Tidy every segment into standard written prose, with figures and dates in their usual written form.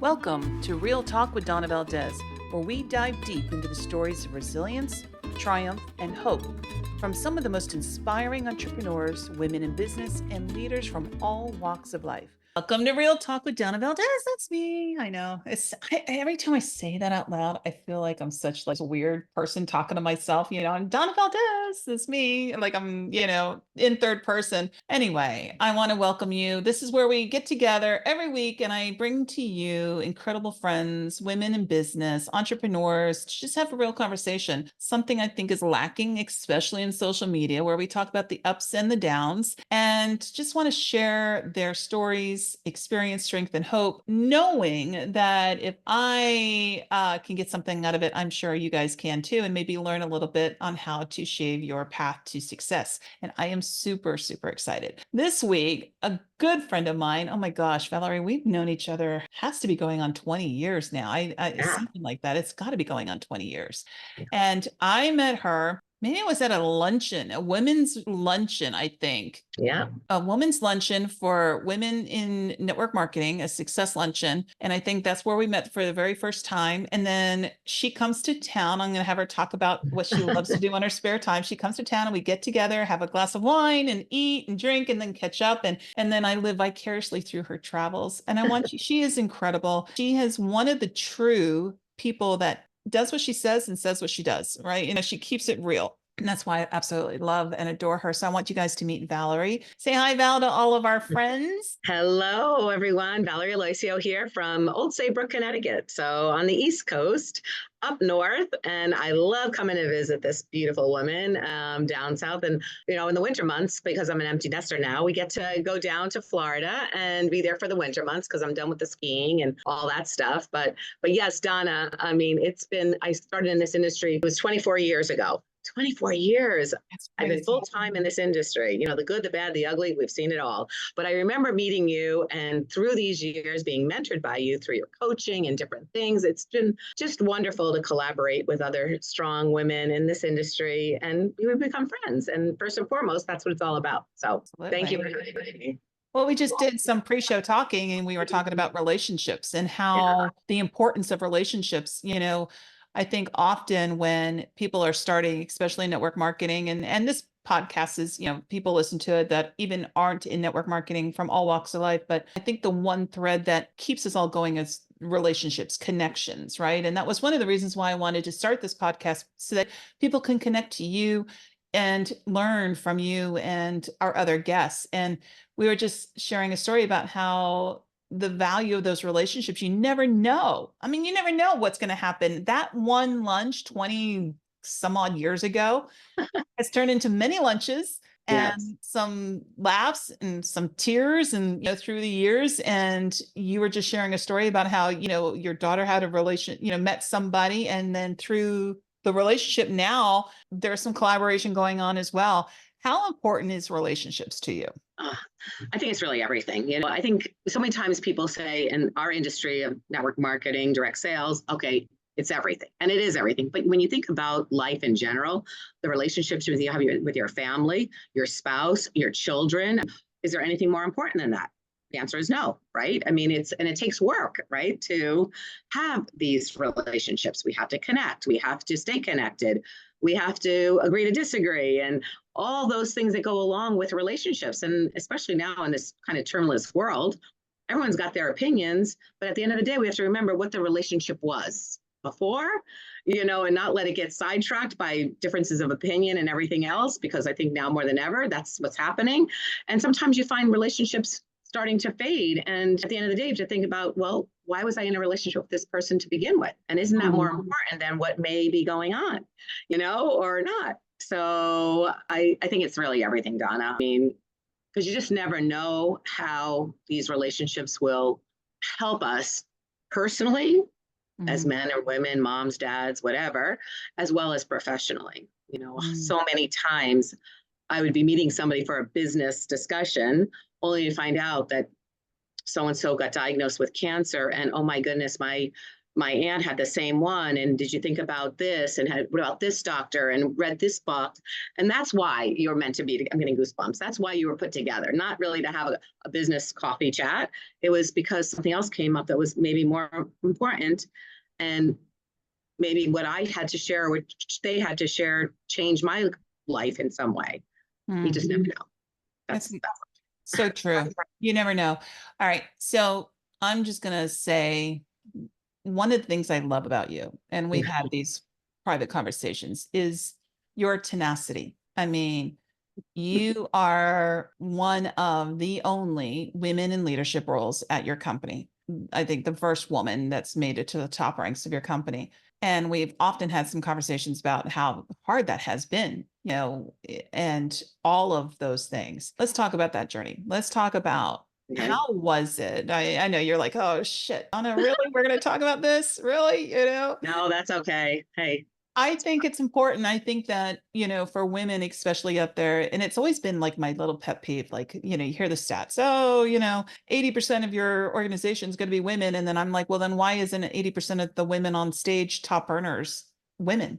Welcome to Real Talk with Donna Valdes, where we dive deep into the stories of resilience, triumph, and hope from some of the most inspiring entrepreneurs, women in business, and leaders from all walks of life. Welcome to Real Talk with Donna Valdes. That's me. I know. Every time I say that out loud, I feel like I'm such like a weird person talking to myself. I'm Donna Valdes. That's me. Like I'm, in third person. Anyway, I want to welcome you. This is where we get together every week and I bring to you incredible friends, women in business, entrepreneurs, to just have a real conversation. Something I think is lacking, especially in social media, where we talk about the ups and the downs and just want to share their stories, experience, strength, and hope, knowing that if I can get something out of it, I'm sure you guys can too, and maybe learn a little bit on how to shave your path to success. And I am super, super excited. This week, a good friend of mine, oh my gosh, Valerie, we've known each other, has to be going on 20 years now. Yeah. Something like that. It's got to be going on 20 years. And I met her. Maybe it was at a luncheon, a women's luncheon, I think. Yeah. A women's luncheon for women in network marketing, a success luncheon. And I think that's where we met for the very first time. And then she comes to town. I'm going to have her talk about what she loves to do on her spare time. She comes to town and we get together, have a glass of wine and eat and drink and then catch up. And then I live vicariously through her travels. And she is incredible. She has one of the true people that does what she says and says what she does, right? She keeps it real. And that's why I absolutely love and adore her. So I want you guys to meet Valerie. Say hi, Val, to all of our friends. Hello, everyone. Valerie Aloisio here from Old Saybrook, Connecticut. So on the East Coast, up north. And I love coming to visit this beautiful woman down south. And, in the winter months, because I'm an empty nester now, we get to go down to Florida and be there for the winter months because I'm done with the skiing and all that stuff. But yes, Donna, I started in this industry, it was 24 years ago. 24 years. I've been full time in this industry, the good, the bad, the ugly, we've seen it all. But I remember meeting you and through these years being mentored by you through your coaching and different things. It's been just wonderful to collaborate with other strong women in this industry and we've become friends. And first and foremost, that's what it's all about. So Thank you for having me. Well, we just did some pre-show talking and we were talking about relationships and how the importance of relationships, I think often when people are starting, especially in network marketing, and this podcast is, people listen to it that even aren't in network marketing from all walks of life. But I think the one thread that keeps us all going is relationships, connections, right? And that was one of the reasons why I wanted to start this podcast so that people can connect to you and learn from you and our other guests. And we were just sharing a story about how the value of those relationships, you never know. I mean, you never know what's going to happen. That one lunch 20 some odd years ago has turned into many lunches and some laughs and some tears and through the years. And you were just sharing a story about how, your daughter had a relation, met somebody, and then through the relationship now, there's some collaboration going on as well. How important is relationships to you? I think it's really everything. I think so many times people say in our industry of network marketing, direct sales, okay, it's everything. And it is everything. But when you think about life in general, the relationships you have with your family, your spouse, your children, is there anything more important than that? The answer is no, right? I mean, it takes work, right? To have these relationships. We have to connect. We have to stay connected. We have to agree to disagree and all those things that go along with relationships. And especially now in this kind of termless world, everyone's got their opinions, but at the end of the day, we have to remember what the relationship was before, and not let it get sidetracked by differences of opinion and everything else, because I think now more than ever, that's what's happening. And sometimes you find relationships starting to fade. And at the end of the day, you have to think about, well, why was I in a relationship with this person to begin with? And isn't that more important than what may be going on, or not? So I think it's really everything, Donna. I mean, because you just never know how these relationships will help us personally, as men or women, moms, dads, whatever, as well as professionally. So many times I would be meeting somebody for a business discussion only to find out that so-and-so got diagnosed with cancer and, oh my goodness, my my aunt had the same one. And did you think about this? And what about this doctor? And read this book. And that's why you're meant to be, I'm getting goosebumps. That's why you were put together, not really to have a business coffee chat. It was because something else came up that was maybe more important. And maybe what I had to share, which they had to share, changed my life in some way. You just never know. That's so true. You never know. All right. So I'm just going to say one of the things I love about you, and we've had these private conversations, is your tenacity. I mean, you are one of the only women in leadership roles at your company. I think the first woman that's made it to the top ranks of your company. And we've often had some conversations about how hard that has been, and all of those things. Let's talk about that journey. Let's talk about how was it? I know you're like, oh shit, Anna, really? We're going to talk about this? Really? No, that's okay. Hey. I think it's important. I think that, for women, especially up there, and it's always been like my little pet peeve, like, you hear the stats, 80% of your organization is going to be women. And then I'm like, well, then why isn't 80% of the women on stage, top earners, women?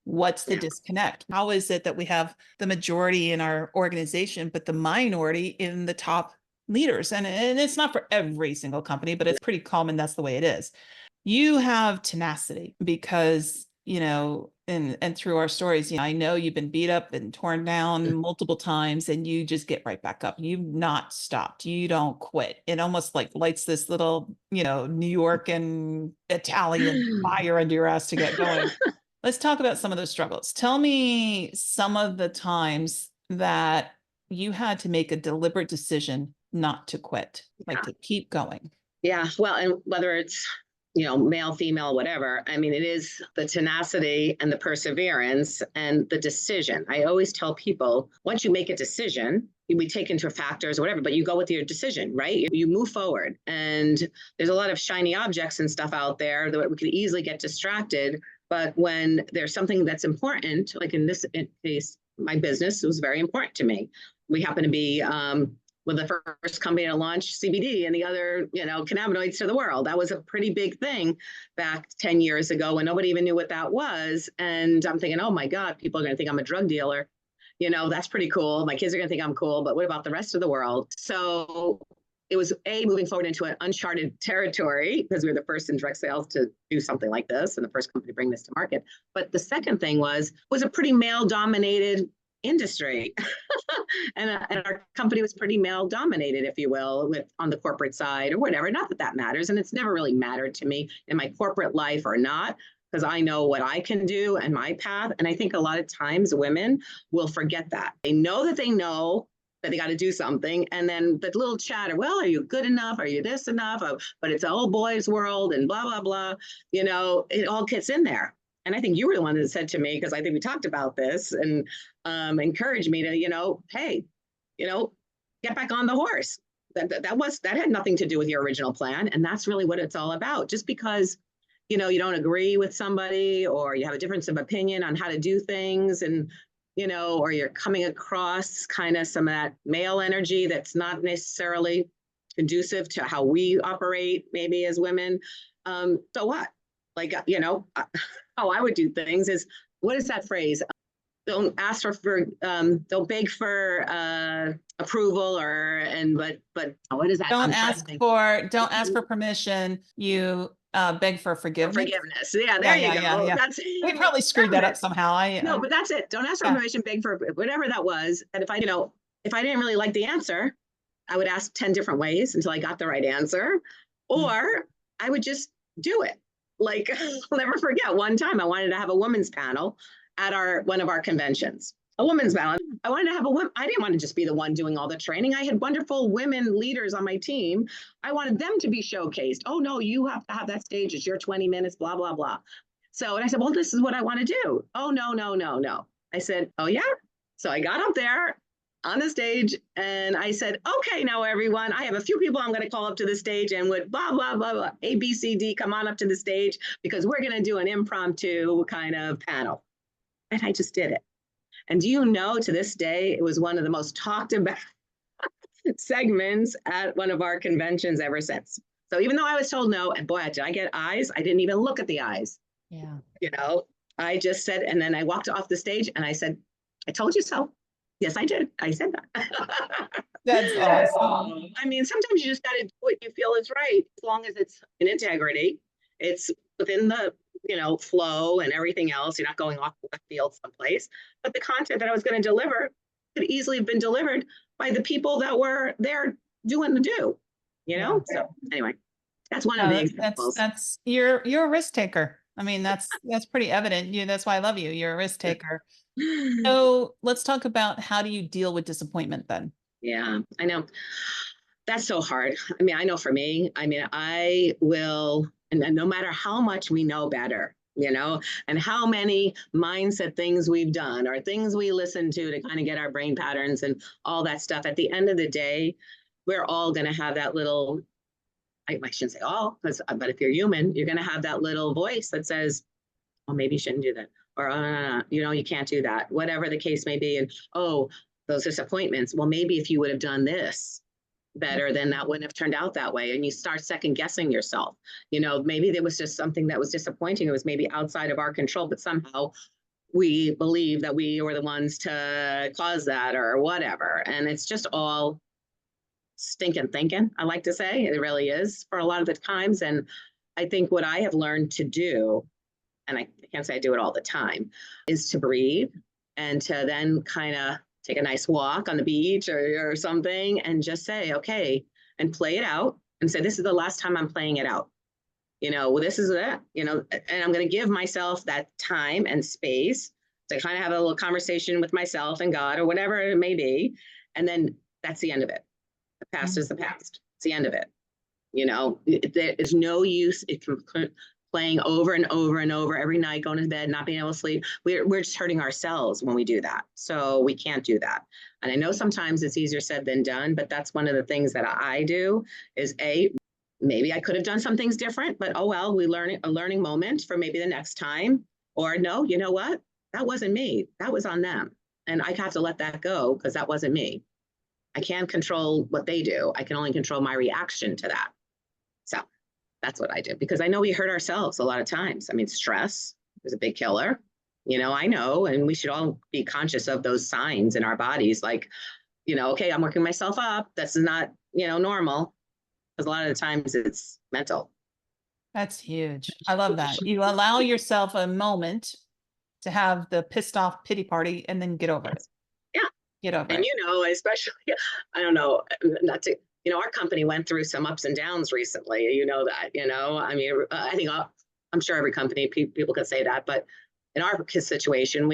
What's the disconnect? How is it that we have the majority in our organization, but the minority in the top leaders? And it's not for every single company, but it's pretty common. That's the way it is. You have tenacity because, and through our stories, I know you've been beat up and torn down multiple times, and you just get right back up. You've not stopped. You don't quit. It almost like lights this little, New York and Italian fire under your ass to get going. Let's talk about some of those struggles. Tell me some of the times that you had to make a deliberate decision not to quit, like to keep going. Yeah. Well, and whether it's, male, female, whatever. I mean, it is the tenacity and the perseverance and the decision. I always tell people, once you make a decision, we take into factors or whatever, but you go with your decision, right? You move forward. And there's a lot of shiny objects and stuff out there that we could easily get distracted. But when there's something that's important, like in this case, my business was very important to me. We happen to be with the first company to launch CBD and the other, cannabinoids to the world. That was a pretty big thing back 10 years ago when nobody even knew what that was. And I'm thinking, oh my God, people are going to think I'm a drug dealer. That's pretty cool. My kids are going to think I'm cool, but what about the rest of the world? So it was moving forward into an uncharted territory because we were the first in direct sales to do something like this and the first company to bring this to market. But the second thing was a pretty male dominated industry. and our company was pretty male dominated, if you will, on the corporate side or whatever. Not that matters. And it's never really mattered to me in my corporate life or not, because I know what I can do and my path. And I think a lot of times women will forget that. They know that they got to do something. And then the little chatter, well, are you good enough? Are you this enough? But it's a whole boys world and blah, blah, blah. It all gets in there. And I think you were the one that said to me, because I think we talked about this and encouraged me to, hey, get back on the horse. That had nothing to do with your original plan. And that's really what it's all about. Just because, you don't agree with somebody or you have a difference of opinion on how to do things and, or you're coming across kind of some of that male energy that's not necessarily conducive to how we operate maybe as women. So what? Like, how I would do things is, what is that phrase? Don't ask don't beg for approval but what is that? Don't ask for permission. You beg for forgiveness. Forgiveness. Yeah, there you go. Yeah. We probably screwed that up somehow. No, but that's it. Don't ask for permission, beg for whatever that was. And if I didn't really like the answer, I would ask 10 different ways until I got the right answer, or I would just do it. Like, I'll never forget one time I wanted to have a women's panel at one of our conventions. A women's panel. I wanted to have I didn't want to just be the one doing all the training. I had wonderful women leaders on my team. I wanted them to be showcased. Oh no, you have to have that stage. It's your 20 minutes, blah, blah, blah. And I said, well, this is what I want to do. Oh, no. I said, oh yeah. So I got up there on the stage and I said, okay, now everyone, I have a few people I'm going to call up to the stage and would blah, blah, blah, blah, A, B, C, D, come on up to the stage because we're going to do an impromptu kind of panel. And I just did it. And do you know, to this day, it was one of the most talked about segments at one of our conventions ever since. So even though I was told no, and boy, did I get eyes, I didn't even look at the eyes. Yeah. You know, I just said, and then I walked off the stage and I said, I told you so. Yes, I did. I said that. That's awesome. I mean, sometimes you just got to do what you feel is right, as long as it's in integrity. It's within the, flow and everything else. You're not going off the left field someplace. But the content that I was going to deliver could easily have been delivered by the people that were there doing the do, Yeah. So anyway, that's one of the examples. That's you're a risk taker. I mean, that's pretty evident. That's why I love you. You're a risk taker. So let's talk about, how do you deal with disappointment then? Yeah, I know. That's so hard. I mean, I know for me, I mean, I will, and no matter how much we know better, and how many mindset things we've done or things we listen to kind of get our brain patterns and all that stuff, at the end of the day, we're all going to have that little, I shouldn't say all, but if you're human, you're going to have that little voice that says, well, maybe you shouldn't do that. Or, you can't do that, whatever the case may be. And, oh, those disappointments. Well, maybe if you would have done this better, then that wouldn't have turned out that way. And you start second guessing yourself. Maybe there was just something that was disappointing. It was maybe outside of our control, but somehow we believe that we were the ones to cause that or whatever. And it's just all stinking thinking, I like to say. It really is for a lot of the times. And I think what I have learned to do, and I can't say I do it all the time, is to breathe and to then kind of take a nice walk on the beach or something and just say, okay, and play it out and say, this is the last time I'm playing it out. Well, this is it, and I'm going to give myself that time and space to kind of have a little conversation with myself and God or whatever it may be. And then that's the end of it. The past is the past. It's the end of it. There is no use. It can playing over and over and over every night, going to bed, not being able to sleep. We're just hurting ourselves when we do that. So we can't do that. And I know sometimes it's easier said than done, but that's one of the things that I do is maybe I could have done some things different, but oh, well, we learn a learning moment for maybe the next time. Or no, you know what? That wasn't me. That was on them. And I have to let that go because that wasn't me. I can't control what they do. I can only control my reaction to that. So that's what I do, because I know we hurt ourselves a lot of times. I mean, stress is a big killer. I know, and we should all be conscious of those signs in our bodies. Like, okay, I'm working myself up. This is not, normal. Because a lot of the times it's mental. That's huge. I love that. You allow yourself a moment to have the pissed off pity party and then get over it. Yeah. Get over and it. Especially, I don't know, not to, our company went through some ups and downs recently. I mean, I think I'm sure every company, people can say that, but in our situation,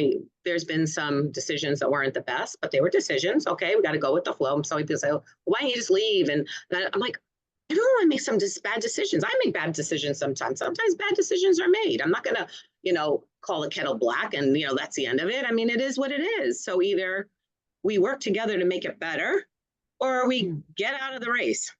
there's been some decisions that weren't the best, but they were decisions. Okay, we got to go with the flow. So people say, well, why don't you just leave? And I'm like, everyone makes some bad decisions. I make bad decisions sometimes. Sometimes bad decisions are made. I'm not going to, call the kettle black and, that's the end of it. I mean, it is what it is. So either we work together to make it better or we get out of the race.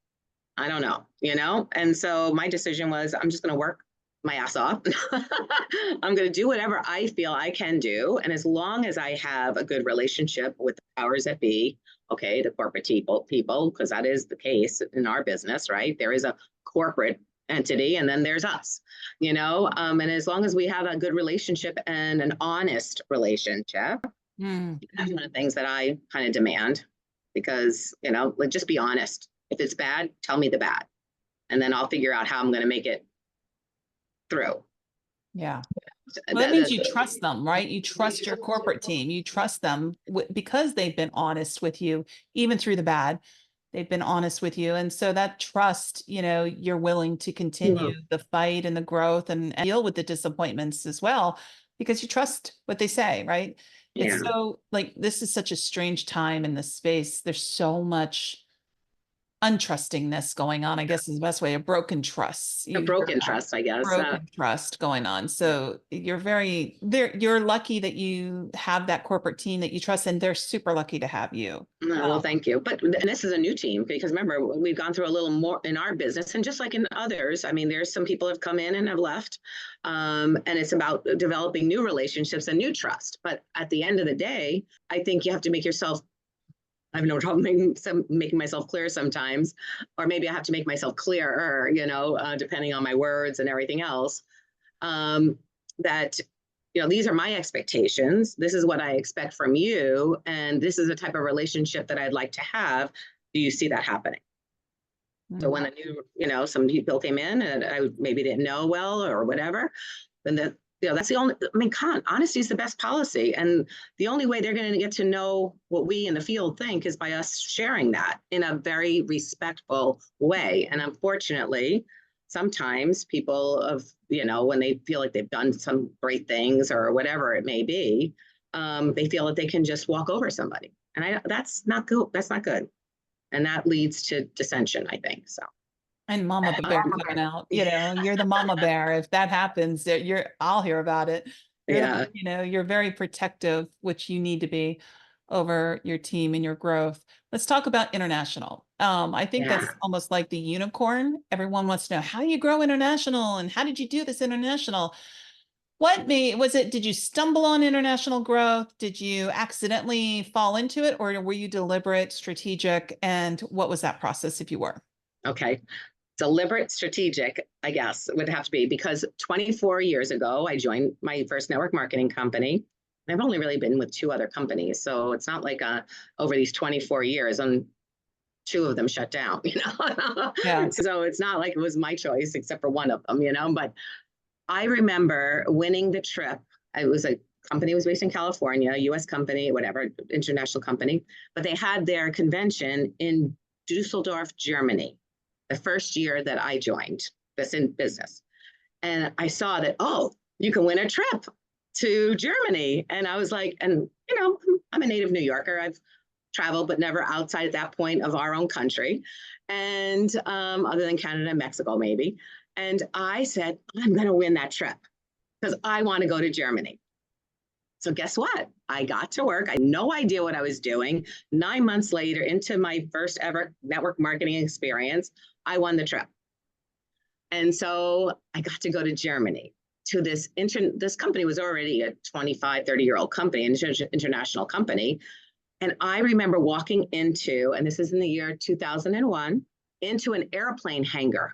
I don't know, And so my decision was, I'm just going to work my ass off. I'm going to do whatever I feel I can do. And as long as I have a good relationship with the powers that be, okay, the corporate people, because that is the case in our business, right? There is a corporate entity and then there's us, and as long as we have a good relationship and an honest relationship, that's one of the things that I kind of demand, because, like, just be honest. If it's bad, tell me the bad, and then I'll figure out how I'm going to make it through. Yeah. Well, that means you trust them, right? You trust your corporate team. You trust them because they've been honest with you, even through the bad. They've been honest with you. And so that trust, you're willing to continue the fight and the growth and deal with the disappointments as well, because you trust what they say, right? Yeah. It's so, like, this is such a strange time in this space. There's so much untrustingness going on, I guess is the best way. A broken trust. A broken trust, I guess. Broken trust going on. So you're lucky that you have that corporate team that you trust, and they're super lucky to have you. Well, thank you. And this is a new team, because remember, we've gone through a little more in our business, and just like in others, I mean, there's some people have come in and have left, and it's about developing new relationships and new trust. But at the end of the day, I think you have to make yourself I have no trouble making myself clear sometimes, or maybe I have to make myself clearer, depending on my words and everything else. That, these are my expectations. This is what I expect from you. And this is the type of relationship that I'd like to have. Do you see that happening? So when some people came in and I maybe didn't know well or whatever, then that's the only, come on, honesty is the best policy. And the only way they're going to get to know what we in the field think is by us sharing that in a very respectful way. And unfortunately, sometimes people when they feel like they've done some great things or whatever it may be, they feel that they can just walk over somebody. And that's not good. That's not good. And that leads to dissension, I think. So. And mama bear coming out, you're the mama bear. If that happens, I'll hear about it. You're very protective, which you need to be over your team and your growth. Let's talk about international. I think that's almost like the unicorn. Everyone wants to know how you grow international and how did you do this international? Did you stumble on international growth? Did you accidentally fall into it, or were you deliberate, strategic? And what was that process if you were? Okay. Deliberate, strategic, I guess it would have to be, because 24 years ago, I joined my first network marketing company. I've only really been with 2 other companies. So it's not like over these 24 years and 2 of them shut down, Yeah. So it's not like it was my choice, except for one of them, but I remember winning the trip. It was a company was based in California, US company, whatever, international company, but they had their convention in Dusseldorf, Germany, the first year that I joined this in business. And I saw that, you can win a trip to Germany. And I was like, I'm a native New Yorker. I've traveled, but never outside at that point of our own country. And other than Canada and Mexico, maybe. And I said, I'm going to win that trip because I want to go to Germany. So guess what? I got to work. I had no idea what I was doing. 9 months later, into my first ever network marketing experience, I won the trip. And so I got to go to Germany to this company was already a 25, 30-year-old company, an international company. And I remember walking into, and this is in the year 2001, into an airplane hangar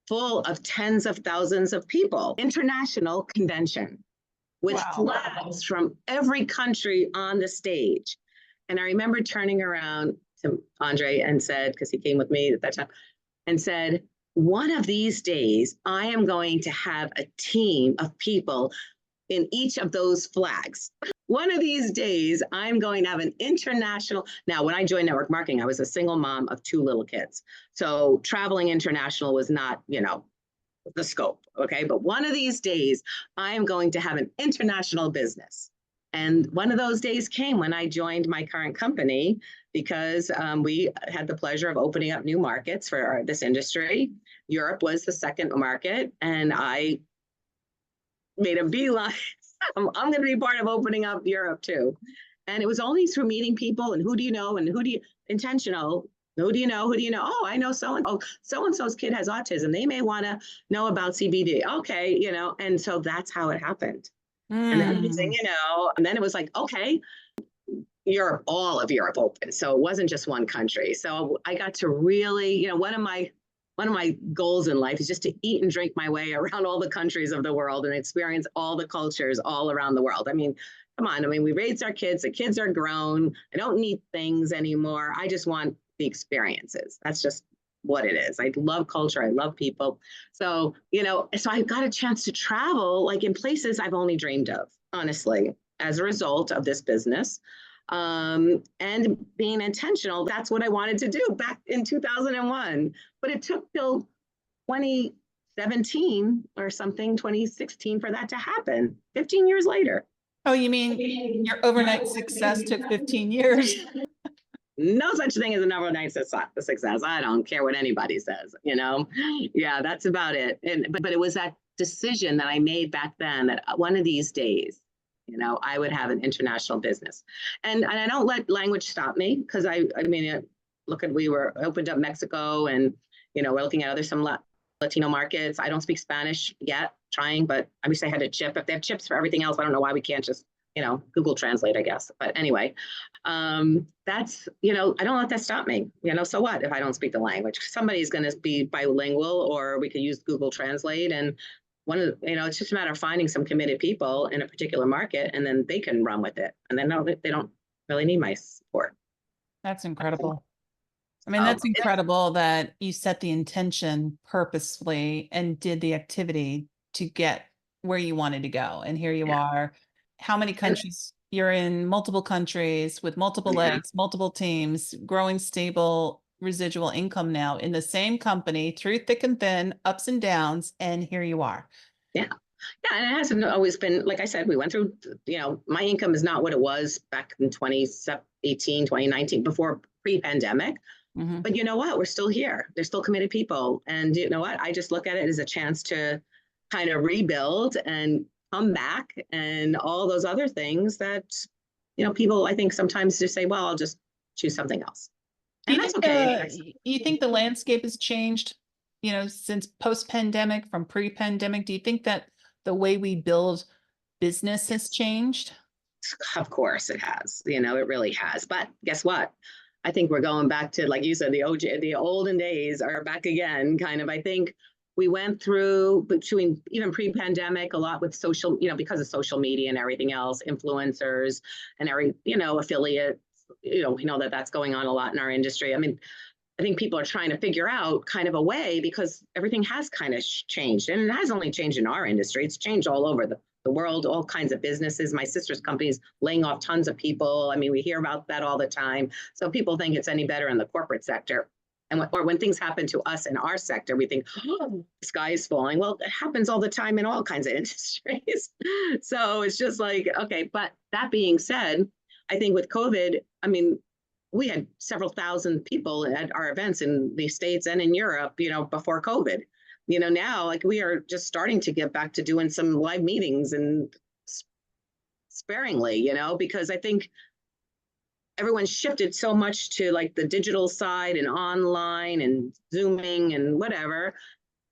full of tens of thousands of people, international convention with flags from every country on the stage. And I remember turning around to Andre and said, because he came with me at that time, and said, one of these days, I am going to have a team of people in each of those flags. One of these days, I'm going to have an international. Now, when I joined network marketing, I was a single mom of 2 little kids. So traveling international was not, the scope. Okay. But one of these days, I am going to have an international business. And one of those days came when I joined my current company, because we had the pleasure of opening up new markets for this industry. Europe was the second market, and I made a beeline. I'm going to be part of opening up Europe too. And it was only through meeting people and who do you know and intentional. Who do you know? Who do you know? Oh, I know so-and-so's kid has autism. They may want to know about CBD. Okay, and so that's how it happened. And then, and then it was like, okay, Europe, all of Europe open. So it wasn't just one country. So I got to really, one of my goals in life is just to eat and drink my way around all the countries of the world and experience all the cultures all around the world. I mean, come on. I mean, we raised our kids. The kids are grown. I don't need things anymore. I just want the experiences. That's just what it is. I love culture. I love people. So, so I got a chance to travel like in places I've only dreamed of, honestly, as a result of this business. And being intentional, that's what I wanted to do back in 2001. But it took till 2017 or something, 2016 for that to happen, 15 years later. Oh, you mean your overnight success took 15 years? No such thing as an overnight success. I don't care what anybody says, Yeah, that's about it. But it was that decision that I made back then that one of these days, I would have an international business. And I don't let language stop me, because I mean, we were opened up Mexico, and, we're looking at some Latino markets. I don't speak Spanish yet, trying, but I wish I had a chip. If they have chips for everything else, I don't know why we can't just, Google Translate, I guess. But anyway, that's, I don't let that stop me. So what if I don't speak the language? Somebody's going to be bilingual, or we could use Google Translate. And it's just a matter of finding some committed people in a particular market, and then they can run with it. And then they don't really need my support. That's incredible. I mean, that's incredible that you set the intention purposefully and did the activity to get where you wanted to go. And here you are. How many countries? You're in multiple countries with multiple legs, multiple teams, growing stable residual income now in the same company through thick and thin, ups and downs. And here you are. Yeah. Yeah, and it hasn't always been, like I said, we went through, my income is not what it was back in 2018, 2019, before pre-pandemic. Mm-hmm. But you know what? We're still here. There's still committed people. And you know what? I just look at it as a chance to kind of rebuild and come back, and all those other things that, people, I think, sometimes just say, well, I'll just choose something else. And that's okay. You think the landscape has changed, since post-pandemic from pre-pandemic? Do you think that the way we build business has changed? Of course it has. It really has. But guess what? I think we're going back to, like you said, the olden days are back again, kind of. I think we went through, between even pre-pandemic, a lot with social, because of social media and everything else, influencers and affiliates, we know that that's going on a lot in our industry. I mean, I think people are trying to figure out kind of a way, because everything has kind of changed, and it has only changed in our industry. It's changed all over the world, all kinds of businesses. My sister's company's laying off tons of people. I mean, we hear about that all the time. So people think it's any better in the corporate sector. Or when things happen to us in our sector, we think, oh, the sky is falling. Well, it happens all the time in all kinds of industries. So it's just like, okay. But that being said, I think with COVID, I mean, we had several thousand people at our events in the States and in Europe, before COVID. Now, like, we are just starting to get back to doing some live meetings, and sparingly, because I think everyone's shifted so much to like the digital side and online and Zooming and whatever,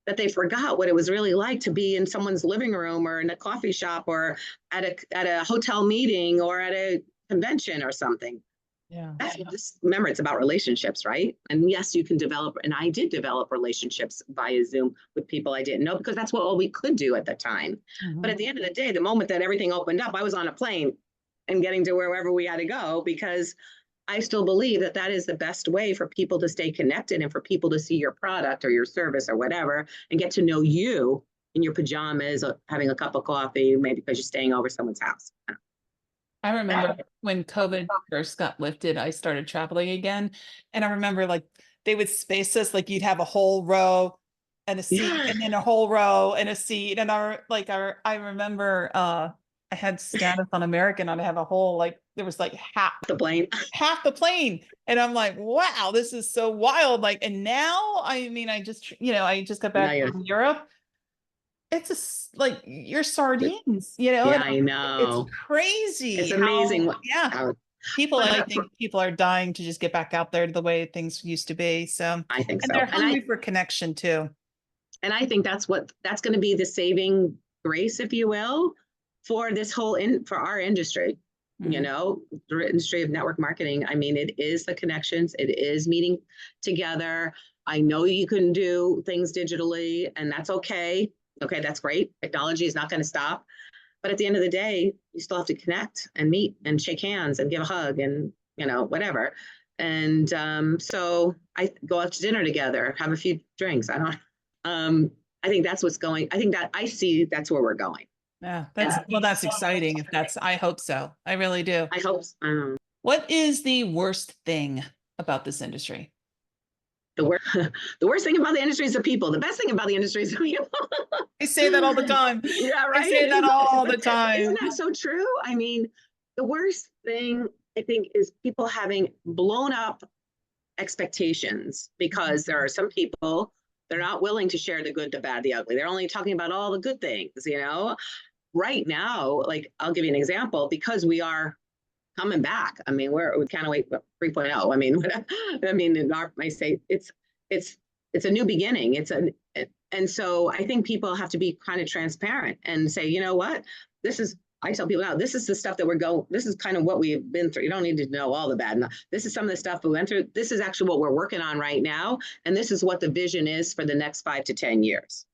that they forgot what it was really like to be in someone's living room, or in a coffee shop, or at a hotel meeting, or at a convention or something. Yeah. Just remember, it's about relationships, right? And yes, you can develop, and I did develop relationships via Zoom with people I didn't know, because that's what all we could do at the time. Mm-hmm. But at the end of the day, the moment that everything opened up, I was on a plane and getting to wherever we had to go, because I still believe that that is the best way for people to stay connected, and for people to see your product or your service or whatever, and get to know you in your pajamas, or having a cup of coffee, maybe because you're staying over someone's house. I remember when COVID first got lifted, I started traveling again. And I remember, like, they would space us, like, you'd have a whole row and a seat, and then a whole row and a seat. And I remember I had status on American, and I have a whole, like, there was like half the plane. And I'm like, wow, this is so wild. Like, and now, I mean, I just got back from Europe. It's like you're sardines, Yeah, I know. It's crazy. It's amazing. I think people are dying to just get back out there to the way things used to be. So I think so. And they're hungry for connection too. And I think that's going to be the saving grace, if you will, for this whole for our industry. Mm-hmm. The industry of network marketing. I mean, it is the connections. It is meeting together. I know you can do things digitally, and that's okay. Okay, that's great. Technology is not going to stop. But at the end of the day, you still have to connect and meet and shake hands and give a hug and, whatever. And so I go out to dinner together, have a few drinks. I think that's what's going. I think that I see that's where we're going. Yeah, that's exciting. I hope so. I really do. I hope so. What is the worst thing about this industry? The worst thing about the industry is the people. The best thing about the industry is the people. I say that all the time. Yeah, right. I say that all the time. Isn't that so true? I mean, the worst thing, I think, is people having blown up expectations, because there are some people, they're not willing to share the good, the bad, the ugly. They're only talking about all the good things, Right now, like, I'll give you an example, because we are coming back. I mean, we can't wait 3.0. I mean, I say it's a new beginning. And so I think people have to be kind of transparent and say, you know what, I tell people now, this is the stuff that this is kind of what we've been through. You don't need to know all the bad. This is some of the stuff we went through. This is actually what we're working on right now. And this is what the vision is for the next 5 to 10 years.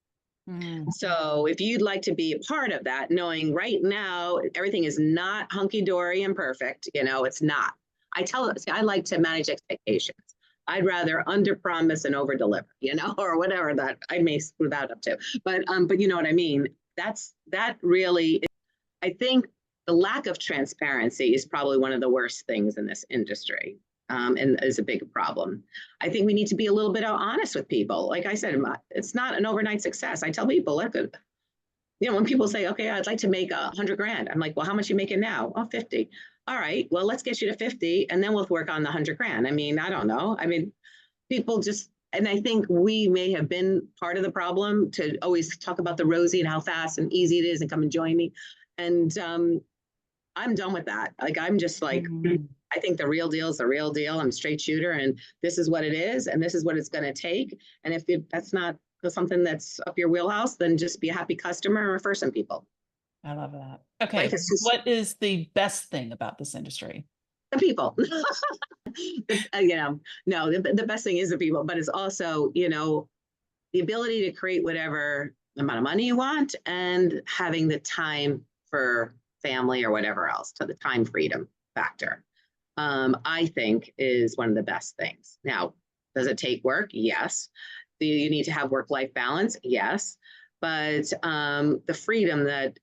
So if you'd like to be a part of that, knowing right now, everything is not hunky-dory and perfect, it's not. I like to manage expectations. I'd rather under promise and over deliver, or whatever that I may screw that up to. But you know what I mean? That really, I think the lack of transparency is probably one of the worst things in this industry. And is a big problem. I think we need to be a little bit honest with people. Like I said, it's not an overnight success. I tell people, look, when people say, okay, I'd like to make $100,000. I'm like, well, how much are you making now? Oh, 50. All right, well, let's get you to 50 and then we'll work on the $100,000. I mean, I don't know. I mean, people just, and I think we may have been part of the problem to always talk about the rosy and how fast and easy it is and come and join me. And I'm done with that. Like, I'm just like, I think the real deal is the real deal. I'm a straight shooter and this is what it is. And this is what it's going to take. And if that's not something that's up your wheelhouse, then just be a happy customer and refer some people. I love that. Okay. What is the best thing about this industry? The people. No, the best thing is the people, but it's also, the ability to create whatever amount of money you want and having the time for family or whatever else, to the time freedom factor. I think is one of the best things. Now, does it take work? Yes. Do you need to have work-life balance? Yes. But the freedom that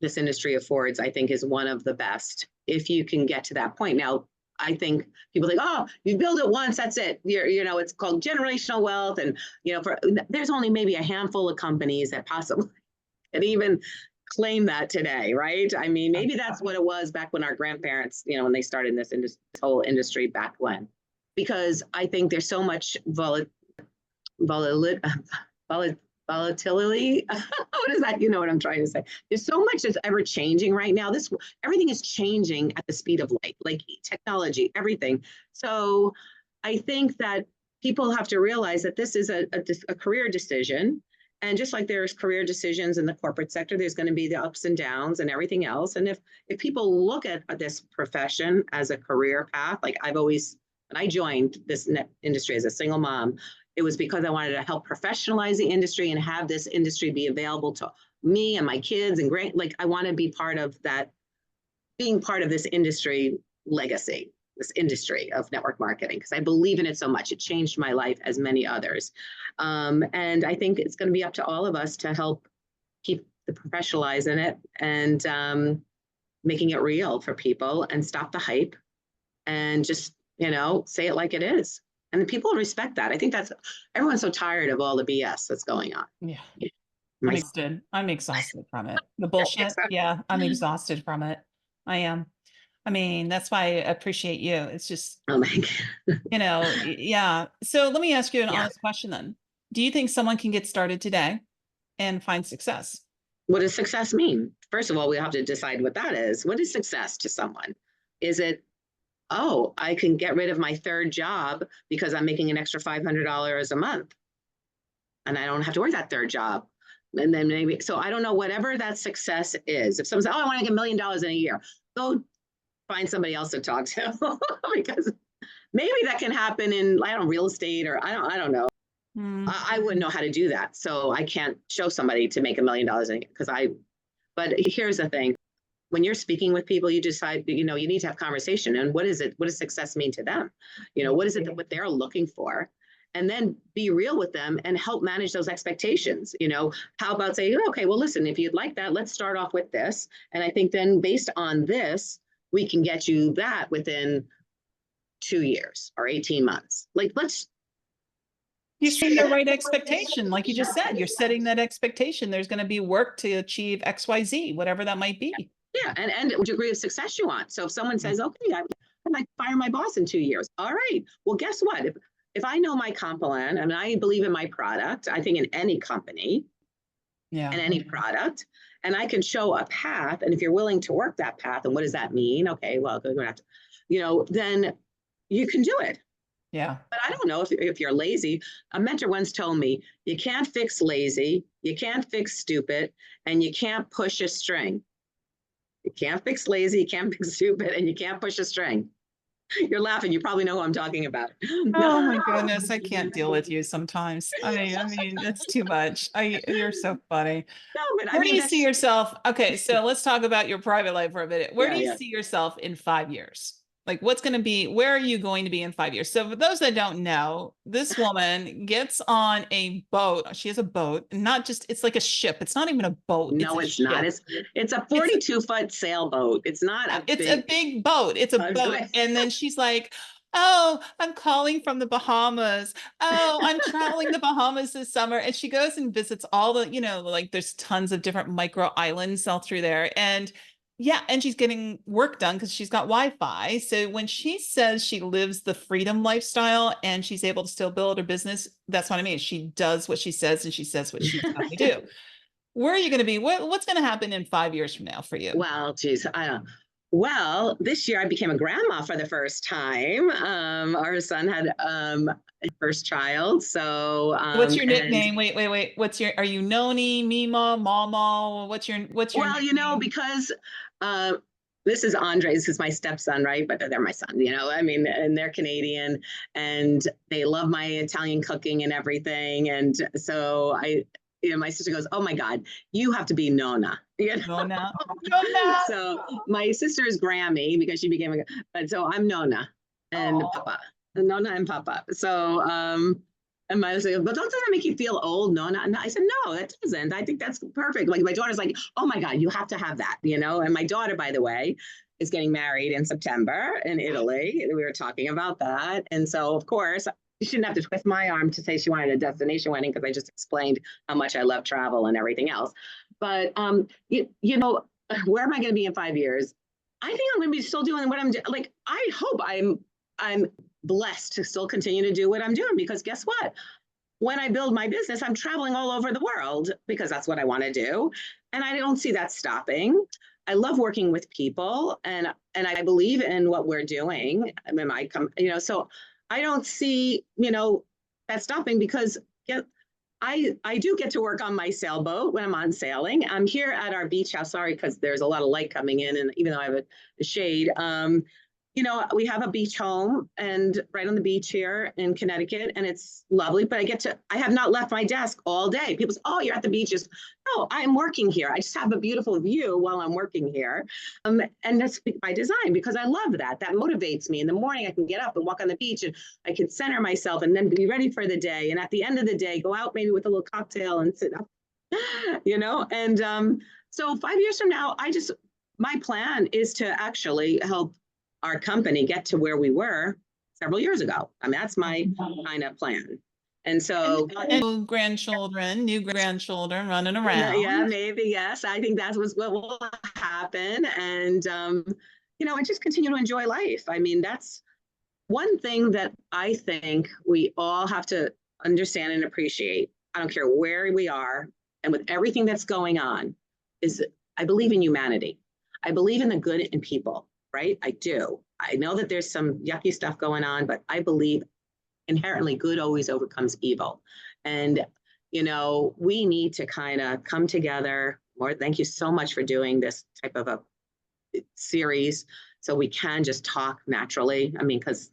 this industry affords, I think, is one of the best if you can get to that point. Now, I think people think, oh, you build it once, that's it. It's called generational wealth. And, there's only maybe a handful of companies that possibly can even claim that today, right? I mean, maybe that's what it was back when our grandparents, when they started this whole industry back when, because I think there's so much volatility. What is that? You know what I'm trying to say? There's so much that's ever changing right now. Everything is changing at the speed of light, like technology, everything. So I think that people have to realize that this is a career decision. And just like there's career decisions in the corporate sector, there's going to be the ups and downs and everything else. And if people look at this profession as a career path, like when I joined this industry as a single mom, it was because I wanted to help professionalize the industry and have this industry be available to me and my kids and I want to be part of that, being part of this industry legacy, this industry of network marketing, because I believe in it so much. It changed my life as many others. And I think it's going to be up to all of us to help keep the professionalize in it and making it real for people and stop the hype and just, say it like it is. And people respect that. I think everyone's so tired of all the BS that's going on. Yeah. I'm exhausted from it. The bullshit. Yeah. I'm exhausted from it. I am. I mean, that's why I appreciate you. It's just, oh my God. Yeah. So let me ask you an honest question then. Do you think someone can get started today and find success? What does success mean? First of all, we have to decide what that is. What is success to someone? Is it, oh, I can get rid of my third job because I'm making an extra $500 a month and I don't have to work that third job. And then maybe, so I don't know, whatever that success is. If someone says, oh, I want to get $1 million in a year, go find somebody else to talk to because maybe that can happen in, real estate or I don't know. I wouldn't know how to do that. So I can't show somebody to make $1 million but here's the thing. When you're speaking with people, you decide, you need to have conversation. And what is it? What does success mean to them? What is it what they're looking for? And then be real with them and help manage those expectations. How about saying, okay, well, listen, if you'd like that, let's start off with this. And I think then based on this, we can get you that within 2 years or 18 months. You setting the right expectation. Like you just said, you're setting that expectation. There's going to be work to achieve XYZ, whatever that might be. Yeah. And what degree of success you want. So if someone says, okay, I might fire my boss in 2 years. All right. Well, guess what? If I know my comp plan and I believe in my product, I think in any company and any product, and I can show a path. And if you're willing to work that path, and what does that mean? Okay, well, we're gonna have to, then you can do it. Yeah. But I don't know if you're lazy. A mentor once told me, you can't fix lazy, you can't fix stupid, and you can't push a string. You can't fix lazy, you can't fix stupid, and you can't push a string. You're laughing. You probably know who I'm talking about. No. Oh my goodness, I can't deal with you sometimes. I mean, it's too much. You're so funny. No, but I Where do mean, you see that's, yourself? Okay, so let's talk about your private life for a minute. Where yeah, do you yeah. see yourself in 5 years? Like, what's going to be, where are you going to be in 5 years? So, for those that don't know, this woman gets on a boat. She has a boat, and not just, it's like a ship. It's not even a boat, it's No, a it's not. ship. It's a It's 42-foot sailboat. It's not a it's a big. big boat. It's a I was boat. gonna And then she's like, "Oh, I'm calling from the Bahamas. Oh, I'm traveling the Bahamas this summer." And she goes and visits all the, like there's tons of different micro islands all through there. And yeah, and she's getting work done because she's got Wi-Fi. So when she says she lives the freedom lifestyle and she's able to still build her business, that's what I mean. She does what she says and she says what she's going to do. Where are you going to be? What's going to happen in 5 years from now for you? Well, geez, I don't. Well, this year I became a grandma for the first time. Our son had his first child, so What's your and nickname? Wait. Are you Noni, Mima, Mama? What's your well, nickname? because uh, this is Andre, this is my stepson, right? But they're my son, I mean, and they're Canadian, and they love my Italian cooking and everything, and so my sister goes, "Oh my God, you have to be Nona." Nona. Nona. So my sister is Grammy because she became but so I'm Nona and Oh, Papa, Nona and Papa. So, and my husband goes, "But don't that make you feel old, Nona?" And I said, "No, that doesn't. I think that's perfect." Like my daughter's like, "Oh my God, you have to have that." And my daughter, by the way, is getting married in September in Italy. We were talking about that. And so, of course, you shouldn't have to twist my arm to say she wanted a destination wedding because I just explained how much I love travel and everything else. But where am I going to be in 5 years? I think I'm going to be still doing what I'm doing. Like, I hope I'm blessed to still continue to do what I'm doing because guess what? When I build my business, I'm traveling all over the world because that's what I want to do. And I don't see that stopping. I love working with people and I believe in what we're doing. I mean, so I don't see, that stopping because I do get to work on my sailboat when I'm on sailing. I'm here at our beach house. Sorry, because there's a lot of light coming in, and even though I have a shade, we have a beach home and right on the beach here in Connecticut, and it's lovely. But I have not left my desk all day. People say, "Oh, you're at the beaches." No, I'm working here. I just have a beautiful view while I'm working here. And that's by design because I love that. That motivates me. In the morning, I can get up and walk on the beach and I can center myself and then be ready for the day. And at the end of the day, go out maybe with a little cocktail and sit up, And so 5 years from now, my plan is to actually help our company get to where we were several years ago. I mean, that's my kind of plan. And so, and new grandchildren running yeah, around. maybe, yes. I think that's what will happen. And, I just continue to enjoy life. I mean, that's one thing that I think we all have to understand and appreciate. I don't care where we are and with everything that's going on, is I believe in humanity. I believe in the good in people, right? I do. I know that there's some yucky stuff going on, but I believe inherently good always overcomes evil. And, we need to kind of come together more. Thank you so much for doing this type of a series so we can just talk naturally. I mean, because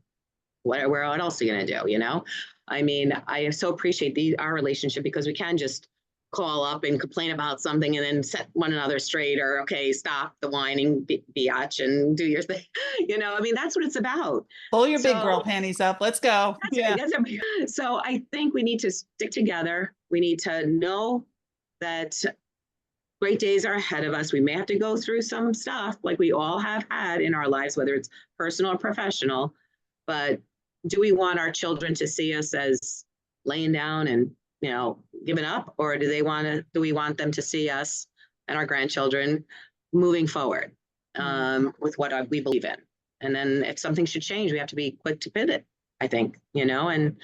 what else are you going to do? I mean, I so appreciate our relationship because we can just call up and complain about something and then set one another straight or, okay, stop the whining, biatch, and do your thing. I mean, that's what it's about. Pull your big girl So panties up. Let's go. that's Yeah. right. So I think we need to stick together. We need to know that great days are ahead of us. We may have to go through some stuff like we all have had in our lives, whether it's personal or professional. But do we want our children to see us as laying down and, giving up? Or do we want them to see us and our grandchildren moving forward with what we believe in? And then if something should change, we have to be quick to pivot, I think, and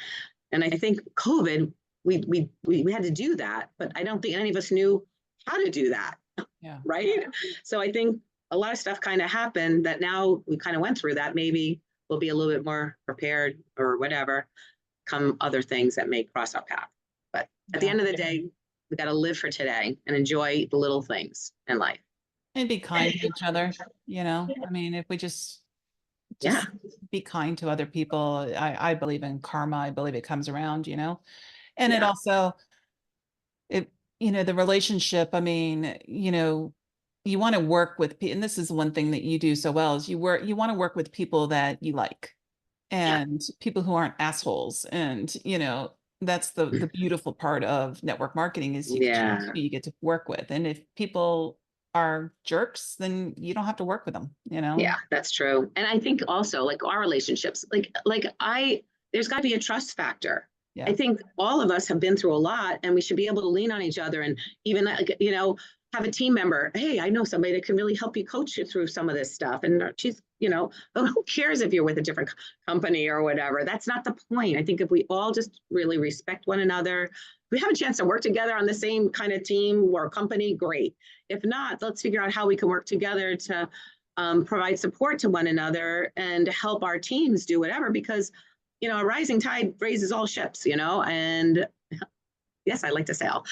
I think COVID, we had to do that, but I don't think any of us knew how to do that. Yeah. Right. So I think a lot of stuff kind of happened that now we kind of went through that. Maybe we'll be a little bit more prepared or whatever, come other things that may cross our path. But at the end of the day, we got to live for today and enjoy the little things in life. And be kind to each other, I mean, if we Yeah. just be kind to other people. I believe in karma. I believe it comes around, and it Yeah. also, it, the relationship, I mean, you want to work with people, and this is one thing that you do so well is you want to work with people that you like, Yeah. and people who aren't assholes. And, that's the beautiful part of network marketing is you get to choose Yeah. who you get to work with. And if people are jerks, then you don't have to work with them. Yeah, that's true. And I think also like our relationships, there's got to be a trust factor. I Yeah. think all of us have been through a lot and we should be able to lean on each other and even, have a team member. Hey, I know somebody that can really help you coach you through some of this stuff. And she's, who cares if you're with a different company or whatever? That's not the point. I think if we all just really respect one another, we have a chance to work together on the same kind of team or company, great. If not, let's figure out how we can work together to provide support to one another and help our teams do whatever, because, a rising tide raises all ships, and yes, I like to sail,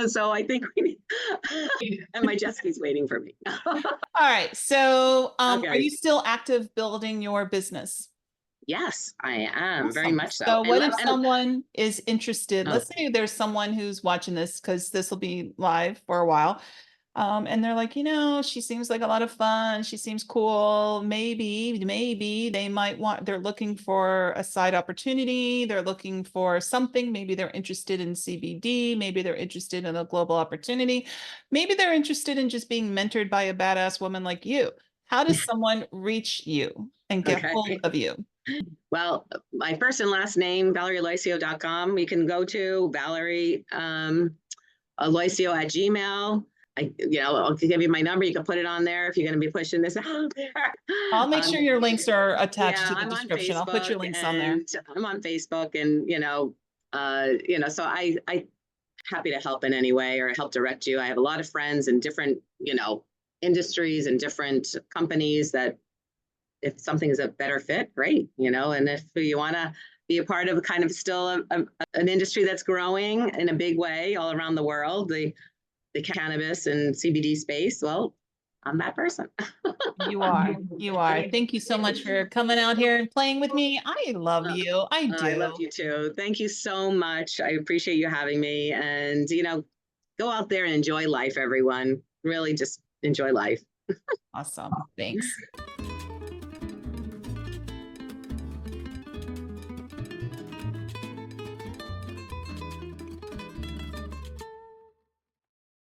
so I think we need, and my jet ski's waiting for me. All right. So, are Okay. you still active building your business? Yes, I am very Awesome. much so. So, And what if let, and someone is interested? oh, Let's say there's someone who's watching this because this will be live for a while. And they're like, she seems like a lot of fun. She seems cool. Maybe they're looking for a side opportunity. They're looking for something. Maybe they're interested in CBD. Maybe they're interested in a global opportunity. Maybe they're interested in just being mentored by a badass woman like you. How does someone reach you and get okay. hold of you? Well, my first and last name, valeriealoisio.com. You can go to Valerie Aloisio at Gmail. I'll give you my number. You can put it on there if you're going to be pushing this out there. I'll make sure your links are attached Yeah, to the I'm on description. I'll put Facebook your links on there. and so I happy to help in any way or help direct you. I have a lot of friends in different, industries and different companies that if something is a better fit, great, and if you want to be a part of kind of still an industry that's growing in a big way all around the world, the cannabis and CBD space, well, I'm that person. You are. You are. Thank you so much for coming out here and playing with me. I love you. I I love do. you too. Thank you so much. I appreciate you having me. And, go out there and enjoy life, everyone. Really just enjoy life. Awesome. Thanks.